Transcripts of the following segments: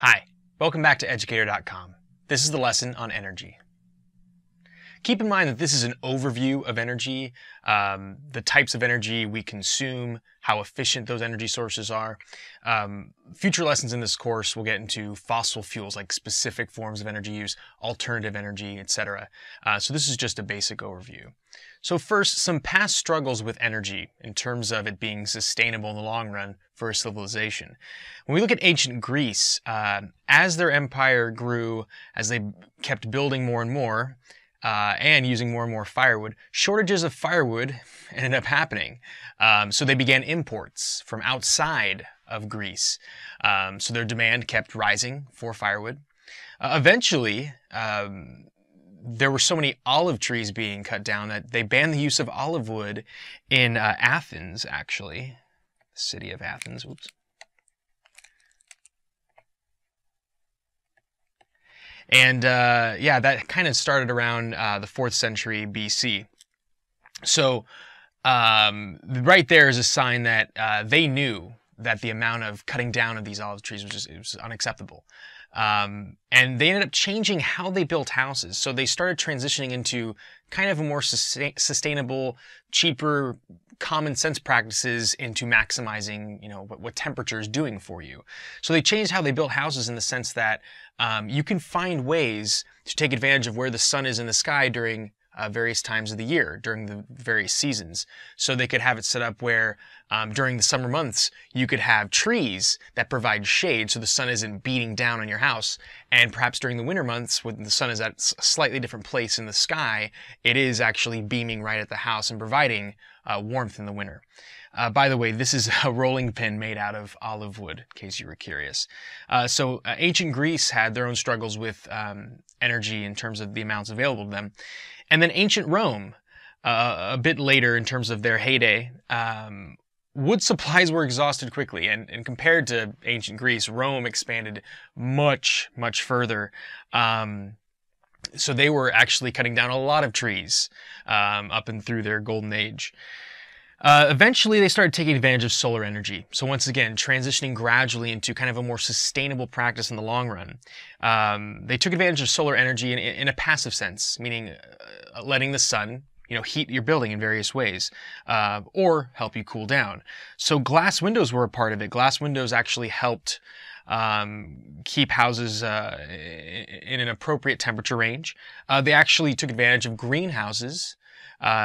Hi, welcome back to Educator.com. This is the lesson on energy. Keep in mind that this is an overview of energy, the types of energy we consume, how efficient those energy sources are. Future lessons in this course will get into fossil fuels, like specific forms of energy use, alternative energy, etc. So this is just a basic overview. So first, some past struggles with energy in terms of it being sustainable in the long run for a civilization. When we look at ancient Greece, as their empire grew, as they kept building more and more, and using more and more firewood, shortages of firewood ended up happening. So they began imports from outside of Greece. So their demand kept rising for firewood. Eventually, there were so many olive trees being cut down that they banned the use of olive wood in Athens, actually. The city of Athens. Whoops. And yeah, that kind of started around the 4th century BC. So right there is a sign that they knew that the amount of cutting down of these olive trees was unacceptable. And they ended up changing how they built houses. So they started transitioning into kind of a more sustainable, cheaper, common sense practices into maximizing, what temperature is doing for you. So they changed how they built houses in the sense that you can find ways to take advantage of where the sun is in the sky during various times of the year, during the various seasons. So they could have it set up where during the summer months, you could have trees that provide shade so the sun isn't beating down on your house. And perhaps during the winter months, when the sun is at a slightly different place in the sky, it is actually beaming right at the house and providing warmth in the winter. By the way, this is a rolling pin made out of olive wood, in case you were curious. So ancient Greece had their own struggles with energy in terms of the amounts available to them. And then ancient Rome, a bit later in terms of their heyday, wood supplies were exhausted quickly. And compared to ancient Greece, Rome expanded much, much further. So they were actually cutting down a lot of trees up and through their golden age. Eventually, they started taking advantage of solar energy. So once again, transitioning gradually into kind of a more sustainable practice in the long run. They took advantage of solar energy in a passive sense, meaning letting the sun, heat your building in various ways, or help you cool down. So glass windows were a part of it. Glass windows actually helped keep houses in an appropriate temperature range. They actually took advantage of greenhouses.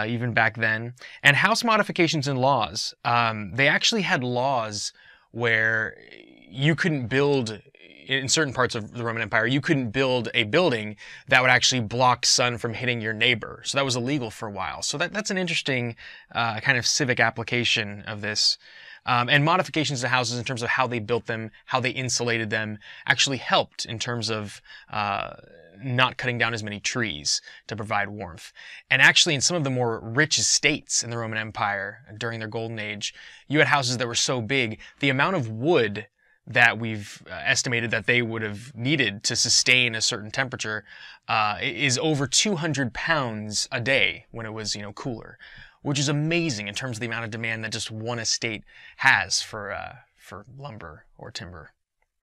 Even back then, and house modifications and laws. They actually had laws where you couldn't build, in certain parts of the Roman Empire, you couldn't build a building that would actually block sun from hitting your neighbor. So that was illegal for a while. So that's an interesting kind of civic application of this. And modifications to houses in terms of how they built them, how they insulated them, actually helped in terms of not cutting down as many trees to provide warmth. And actually, in some of the more rich estates in the Roman Empire during their golden age, you had houses that were so big, the amount of wood that we've estimated that they would have needed to sustain a certain temperature is over 200 pounds a day when it was, cooler, which is amazing in terms of the amount of demand that just one estate has for lumber or timber.